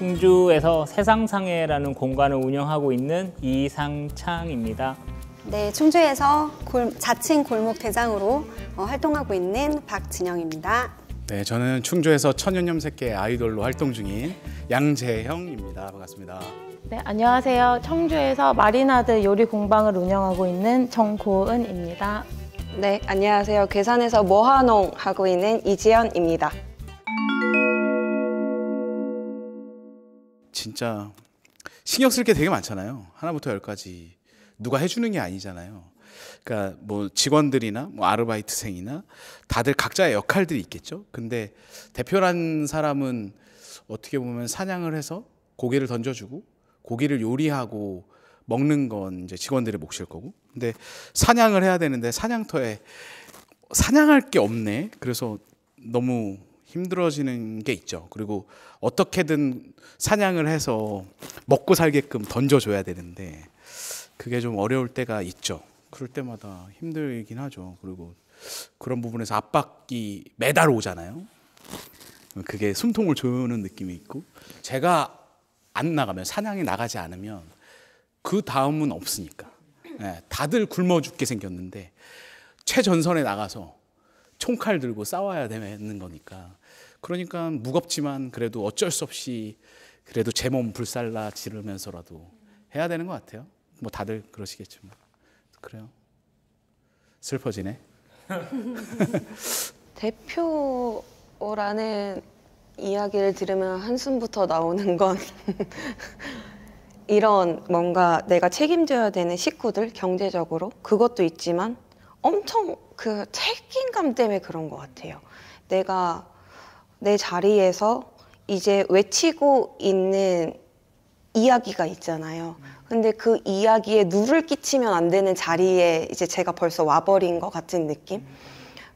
충주에서 세상상해라는 공간을 운영하고 있는 이상창입니다. 네, 충주에서 자칭 골목 대장으로 활동하고 있는 박진영입니다. 네, 저는 충주에서 천연염색계 아이돌로 활동 중인 양재형입니다. 반갑습니다. 네, 안녕하세요. 청주에서 마리나드 요리 공방을 운영하고 있는 정고은입니다. 네, 안녕하세요. 괴산에서 모화농 하고 있는 이지연입니다. 진짜 신경 쓸 게 되게 많잖아요. 하나부터 열까지 누가 해주는 게 아니잖아요. 그러니까 뭐 직원들이나 뭐 아르바이트생이나 다들 각자의 역할들이 있겠죠. 근데 대표란 사람은 어떻게 보면 사냥을 해서 고기를 던져주고 고기를 요리하고 먹는 건 이제 직원들의 몫일 거고, 근데 사냥을 해야 되는데 사냥터에 사냥할 게 없네. 그래서 너무 힘들어지는 게 있죠. 그리고 어떻게든 사냥을 해서 먹고 살게끔 던져줘야 되는데 그게 좀 어려울 때가 있죠. 그럴 때마다 힘들긴 하죠. 그리고 그런 부분에서 압박이 매달 오잖아요. 그게 숨통을 조이는 느낌이 있고, 제가 안 나가면, 사냥이 나가지 않으면 그 다음은 없으니까. 네, 다들 굶어 죽게 생겼는데 최전선에 나가서 총칼 들고 싸워야 되는 거니까. 그러니까 무겁지만 그래도 어쩔 수 없이 그래도 제 몸 불살라 지르면서라도 해야 되는 것 같아요. 뭐 다들 그러시겠지만. 그래요. 슬퍼지네. 대표라는 이야기를 들으면 한숨부터 나오는 건 이런 뭔가 내가 책임져야 되는 식구들, 경제적으로 그것도 있지만 엄청 그 책임감 때문에 그런 것 같아요. 내가 내 자리에서 이제 외치고 있는 이야기가 있잖아요. 근데 그 이야기에 누를 끼치면 안 되는 자리에 이제 제가 벌써 와버린 것 같은 느낌?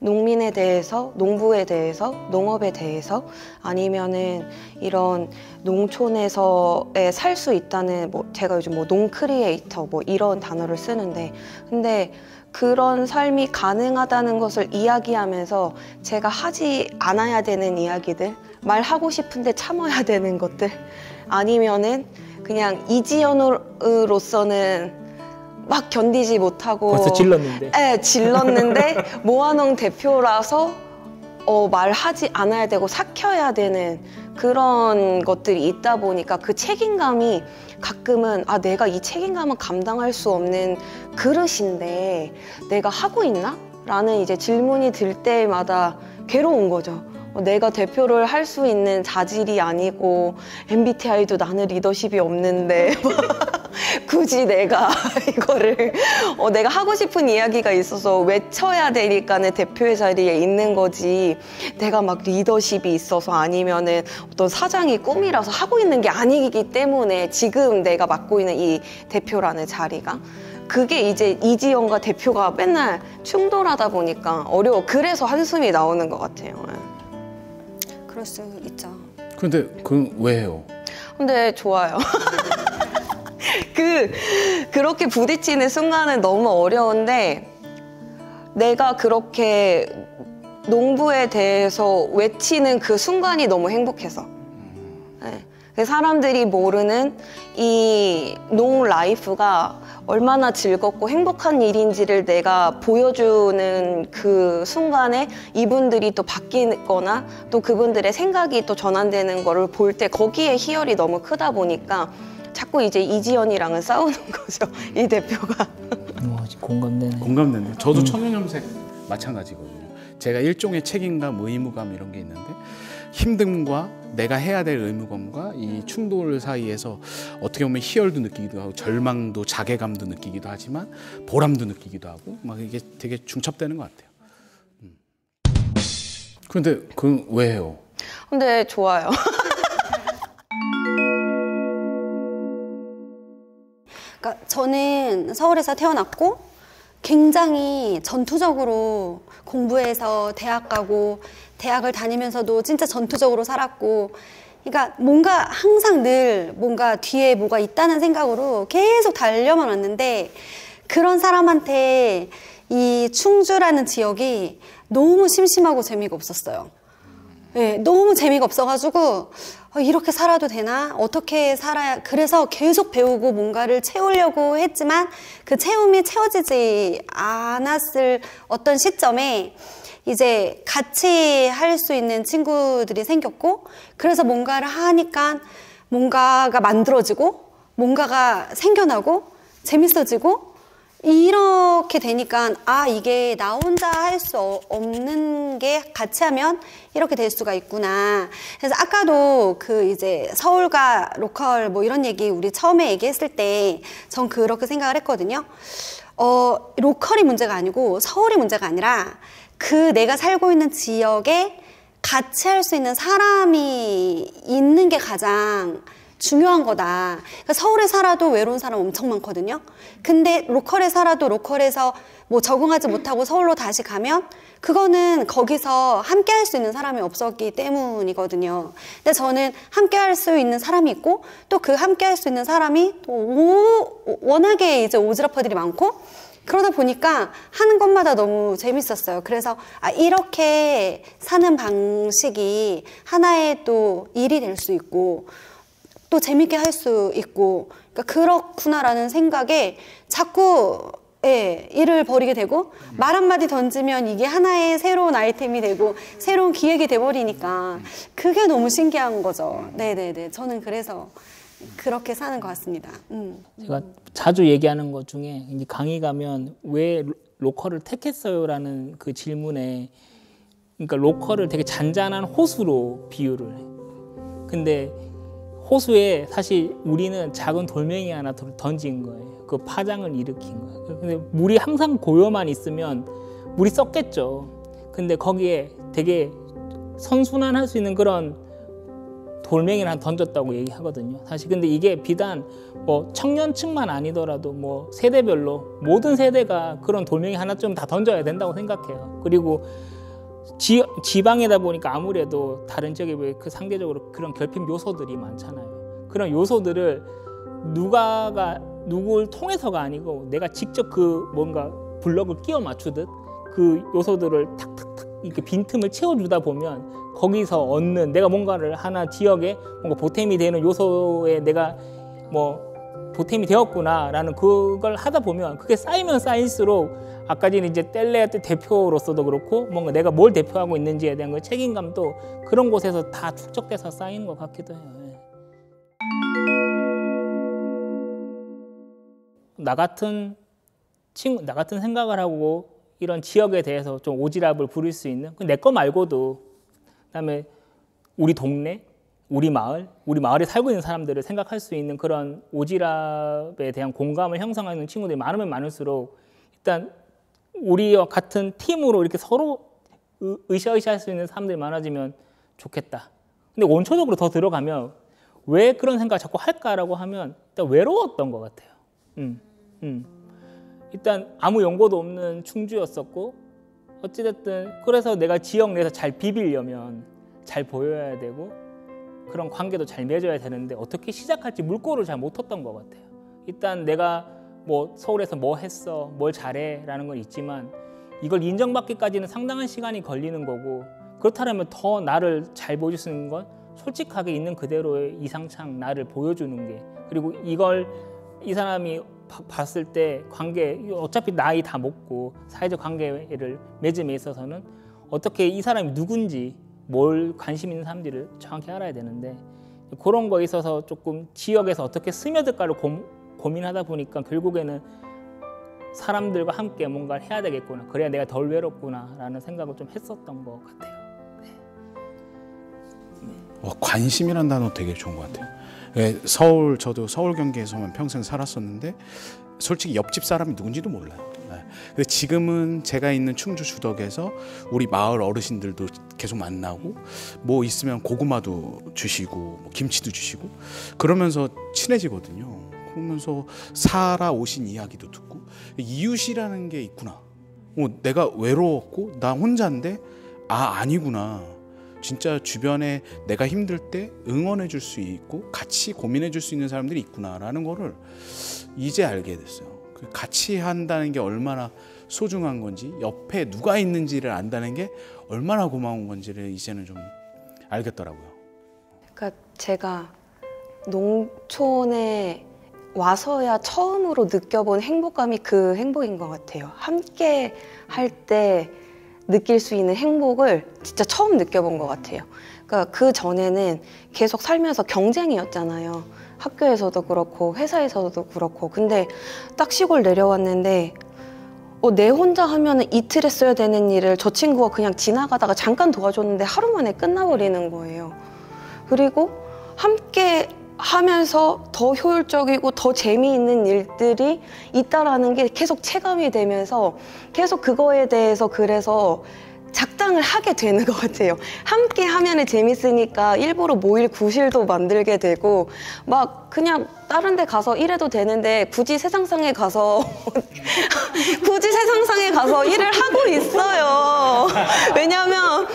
농민에 대해서, 농부에 대해서, 농업에 대해서, 아니면은 이런 농촌에서에 살 수 있다는, 뭐 제가 요즘 뭐 농크리에이터 뭐 이런 단어를 쓰는데, 근데 그런 삶이 가능하다는 것을 이야기하면서 제가 하지 않아야 되는 이야기들, 말하고 싶은데 참아야 되는 것들, 아니면은 그냥 이지연으로서는 막 견디지 못하고 벌써 질렀는데. 네, 질렀는데 모아농 대표라서 말하지 않아야 되고 삭혀야 되는 그런 것들이 있다 보니까 그 책임감이 가끔은 내가 이 책임감은 감당할 수 없는 그릇인데 내가 하고 있나? 라는 이제 질문이 들 때마다 괴로운 거죠. 내가 대표를 할 수 있는 자질이 아니고 MBTI도 나는 리더십이 없는데 굳이 내가 이거를 내가 하고 싶은 이야기가 있어서 외쳐야 되니까는 대표의 자리에 있는 거지, 내가 막 리더십이 있어서 아니면은 어떤 사장이 꿈이라서 하고 있는 게 아니기 때문에 지금 내가 맡고 있는 이 대표라는 자리가, 그게 이제 이지연과 대표가 맨날 충돌하다 보니까 어려워. 그래서 한숨이 나오는 것 같아요. 그럴 수 있죠. 근데 그 왜 해요? 근데 좋아요. 그렇게 부딪히는 순간은 너무 어려운데, 내가 그렇게 농부에 대해서 외치는 그 순간이 너무 행복해서. 네. 사람들이 모르는 이 농 라이프가 얼마나 즐겁고 행복한 일인지를 내가 보여주는 그 순간에 이분들이 또 바뀌거나 또 그분들의 생각이 또 전환되는 거를 볼 때 거기에 희열이 너무 크다 보니까 자꾸 이제 이지연이랑은 싸우는 거죠, 이 대표가. 공감되네. 공감되네. 저도 천연염색 마찬가지거든요. 제가 일종의 책임감, 의무감 이런 게 있는데, 힘듦과 내가 해야 될 의무감과 이 충돌 사이에서 어떻게 보면 희열도 느끼기도 하고 절망도, 자괴감도 느끼기도 하지만 보람도 느끼기도 하고, 막 이게 되게 중첩되는 것 같아요. 그런데 그 왜 해요? 근데 좋아요. 그러니까 저는 서울에서 태어났고 굉장히 전투적으로 공부해서 대학 가고 대학을 다니면서도 진짜 전투적으로 살았고, 그러니까 뭔가 항상 늘 뭔가 뒤에 뭐가 있다는 생각으로 계속 달려만 왔는데, 그런 사람한테 이 충주라는 지역이 너무 심심하고 재미가 없었어요. 네, 너무 재미가 없어가지고 이렇게 살아도 되나? 어떻게 살아야? 그래서 계속 배우고 뭔가를 채우려고 했지만 그 채움이 채워지지 않았을 어떤 시점에 이제 같이 할 수 있는 친구들이 생겼고, 그래서 뭔가를 하니까 뭔가가 만들어지고 뭔가가 생겨나고 재밌어지고, 이렇게 되니까 이게 나 혼자 할 수 없는 게 같이 하면 이렇게 될 수가 있구나. 그래서 아까도 그 이제 서울과 로컬 뭐 이런 얘기 우리 처음에 얘기했을 때 전 그렇게 생각을 했거든요. 로컬이 문제가 아니고 서울이 문제가 아니라 그 내가 살고 있는 지역에 같이 할 수 있는 사람이 있는 게 가장 중요한 거다. 그러니까 서울에 살아도 외로운 사람 엄청 많거든요. 근데 로컬에 살아도 로컬에서 뭐 적응하지 못하고 서울로 다시 가면 그거는 거기서 함께 할 수 있는 사람이 없었기 때문이거든요. 근데 저는 함께 할 수 있는 사람이 있고, 또 그 함께 할 수 있는 사람이 또 워낙에 이제 오지랖퍼들이 많고, 그러다 보니까 하는 것마다 너무 재밌었어요. 그래서 이렇게 사는 방식이 하나의 또 일이 될 수 있고 또 재밌게 할 수 있고, 그러니까 그렇구나라는 생각에 자꾸 일을 벌이게 되고, 말 한마디 던지면 이게 하나의 새로운 아이템이 되고 새로운 기획이 돼버리니까 그게 너무 신기한 거죠. 네네네. 저는 그래서 그렇게 사는 것 같습니다. 제가 자주 얘기하는 것 중에 이제 강의 가면 왜 로컬을 택했어요라는 그 질문에, 그러니까 로컬을 되게 잔잔한 호수로 비유를 해. 근데 호수에 사실 우리는 작은 돌멩이 하나 던진 거예요. 그 파장을 일으킨 거예요. 근데 물이 항상 고요만 있으면 물이 썩겠죠. 근데 거기에 되게 선순환할 수 있는 그런 돌멩이를 하나 던졌다고 얘기하거든요. 사실 근데 이게 비단 뭐 청년층만 아니더라도 뭐 세대별로 모든 세대가 그런 돌멩이 하나쯤 다 던져야 된다고 생각해요. 그리고 지방이다 보니까 아무래도 다른 지역에 비해 그 상대적으로 그런 결핍 요소들이 많잖아요. 그런 요소들을 누굴 통해서가 아니고 내가 직접 그 뭔가 블럭을 끼워 맞추듯 그 요소들을 탁탁탁 이렇게 빈틈을 채워주다 보면 거기서 얻는 내가 뭔가를 하나 지역에 뭔가 보탬이 되는 요소에 내가 뭐 보탬이 되었구나라는 그걸 하다 보면 그게 쌓이면 쌓일수록 아까 전에 이제 뗄래야 대표로서도 그렇고 뭔가 내가 뭘 대표하고 있는지에 대한 그 책임감도 그런 곳에서 다 축적돼서 쌓이는 것 같기도 해요. 나 같은 생각을 하고 이런 지역에 대해서 좀 오지랖을 부릴 수 있는 내 거 말고도 그다음에 우리 동네, 우리 마을에 살고 있는 사람들을 생각할 수 있는 그런 오지랖에 대한 공감을 형성하는 친구들이 많으면 많을수록 일단 우리와 같은 팀으로 이렇게 서로 으쌰으쌰할 수 있는 사람들이 많아지면 좋겠다. 근데 원초적으로 더 들어가면 왜 그런 생각을 자꾸 할까라고 하면 일단 외로웠던 것 같아요. 일단 아무 연고도 없는 충주였었고 어찌됐든 그래서 내가 지역 내에서 잘 비비려면 잘 보여야 되고 그런 관계도 잘 맺어야 되는데 어떻게 시작할지 물꼬를 잘 못 텄던 것 같아요. 일단 내가 뭐 서울에서 뭐 했어, 뭘 잘해 라는 건 있지만 이걸 인정받기까지는 상당한 시간이 걸리는 거고 그렇다면 더 나를 잘 보여줄 수 있는 건 솔직하게 있는 그대로의 이상창 나를 보여주는 게 그리고 이걸 이 사람이 봤을 때 관계 어차피 나이 다 먹고 사회적 관계를 맺음에 있어서는 어떻게 이 사람이 누군지 뭘 관심 있는 사람들을 정확히 알아야 되는데 그런 거에 있어서 조금 지역에서 어떻게 스며들까를 고민하다 보니까 결국에는 사람들과 함께 뭔가를 해야 되겠구나 그래야 내가 덜 외롭구나 라는 생각을 좀 했었던 것 같아요. 관심이라는 단어 되게 좋은 것 같아요. 저도 서울 경기에서만 평생 살았었는데 솔직히 옆집 사람이 누군지도 몰라요. 근데 지금은 제가 있는 충주 주덕에서 우리 마을 어르신들도 계속 만나고 뭐 있으면 고구마도 주시고 뭐 김치도 주시고 그러면서 친해지거든요. 그러면서 살아오신 이야기도 듣고 이웃이라는 게 있구나. 내가 외로웠고 나 혼자인데 아니구나. 진짜 주변에 내가 힘들 때 응원해 줄 수 있고 같이 고민해 줄 수 있는 사람들이 있구나라는 거를 이제 알게 됐어요. 같이 한다는 게 얼마나 소중한 건지 옆에 누가 있는지를 안다는 게 얼마나 고마운 건지를 이제는 좀 알겠더라고요. 그러니까 제가 농촌에 와서야 처음으로 느껴본 행복감이 그 행복인 것 같아요. 함께 할 때 느낄 수 있는 행복을 진짜 처음 느껴본 것 같아요. 그러니까 그 전에는 계속 살면서 경쟁이었잖아요. 학교에서도 그렇고 회사에서도 그렇고. 근데 딱 시골 내려왔는데 내 혼자 하면 이틀 했어야 되는 일을 저 친구가 그냥 지나가다가 잠깐 도와줬는데 하루 만에 끝나버리는 거예요. 그리고 함께 하면서 더 효율적이고 더 재미있는 일들이 있다라는 게 계속 체감이 되면서 계속 그거에 대해서 그래서 작당을 하게 되는 것 같아요. 함께 하면은 재밌으니까 일부러 모일 구실도 만들게 되고 막 그냥 다른 데 가서 일해도 되는데 굳이 세상상에 가서 일을 하고 있어요. 왜냐하면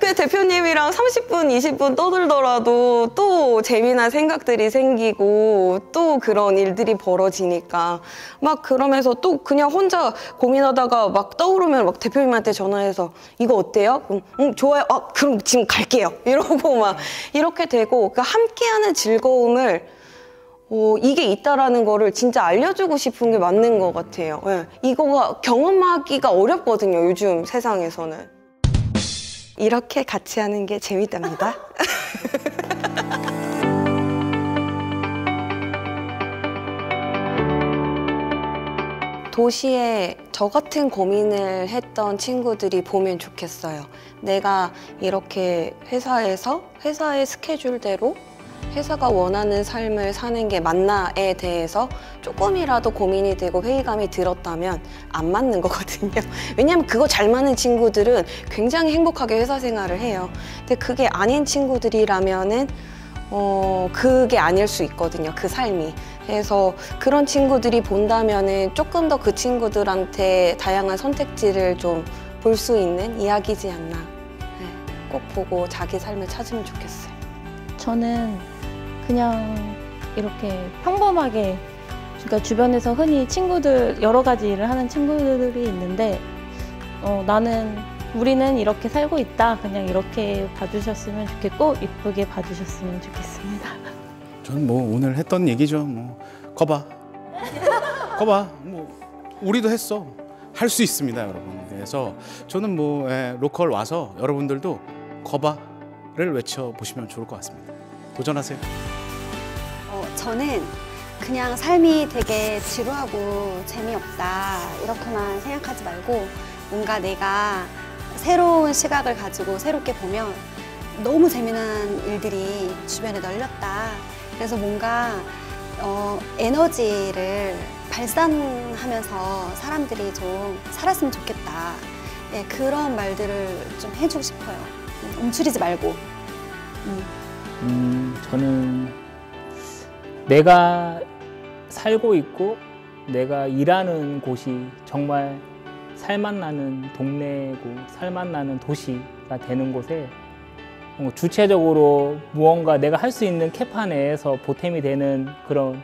그 대표님이랑 30분, 20분 떠들더라도 또 재미난 생각들이 생기고 또 그런 일들이 벌어지니까 막 그러면서 또 그냥 혼자 고민하다가 막 떠오르면 막 대표님한테 전화해서 이거 어때요? 좋아요. 그럼 지금 갈게요. 이러고 막 이렇게 되고 그러니까 함께하는 즐거움을 이게 있다라는 거를 진짜 알려주고 싶은 게 맞는 것 같아요. 네. 이거가 경험하기가 어렵거든요, 요즘 세상에서는. 이렇게 같이 하는 게 재밌답니다. 도시에 저 같은 고민을 했던 친구들이 보면 좋겠어요. 내가 이렇게 회사의 스케줄대로 회사가 원하는 삶을 사는 게 맞나에 대해서 조금이라도 고민이 되고 회의감이 들었다면 안 맞는 거거든요. 왜냐하면 그거 잘 맞는 친구들은 굉장히 행복하게 회사 생활을 해요. 근데 그게 아닌 친구들이라면은 그게 아닐 수 있거든요. 그 삶이. 그래서 그런 친구들이 본다면은 조금 더 그 친구들한테 다양한 선택지를 좀 볼 수 있는 이야기지 않나. 네, 꼭 보고 자기 삶을 찾으면 좋겠어요. 저는 그냥 이렇게 평범하게, 그러니까 주변에서 흔히 친구들, 여러 가지 일을 하는 친구들이 있는데 우리는 이렇게 살고 있다, 그냥 이렇게 봐주셨으면 좋겠고 이쁘게 봐주셨으면 좋겠습니다. 저는 뭐 오늘 했던 얘기죠. 뭐 거봐 뭐 우리도 했어. 할 수 있습니다, 여러분. 그래서 저는 뭐 로컬 와서 여러분들도 거봐를 외쳐보시면 좋을 것 같습니다. 도전하세요. 저는 그냥 삶이 되게 지루하고 재미없다 이렇게만 생각하지 말고 뭔가 내가 새로운 시각을 가지고 새롭게 보면 너무 재미난 일들이 주변에 널렸다. 그래서 뭔가 에너지를 발산하면서 사람들이 좀 살았으면 좋겠다. 네, 그런 말들을 좀 해주고 싶어요. 움츠리지 말고. 저는 내가 살고 있고 내가 일하는 곳이 정말 살맛나는 동네고 살맛나는 도시가 되는 곳에 주체적으로 무언가 내가 할 수 있는 캐파 내에서 보탬이 되는 그런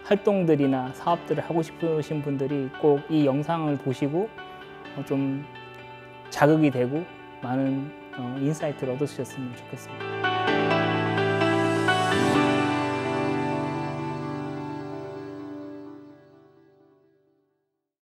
활동들이나 사업들을 하고 싶으신 분들이 꼭 이 영상을 보시고 좀 자극이 되고 많은 인사이트를 얻으셨으면 좋겠습니다.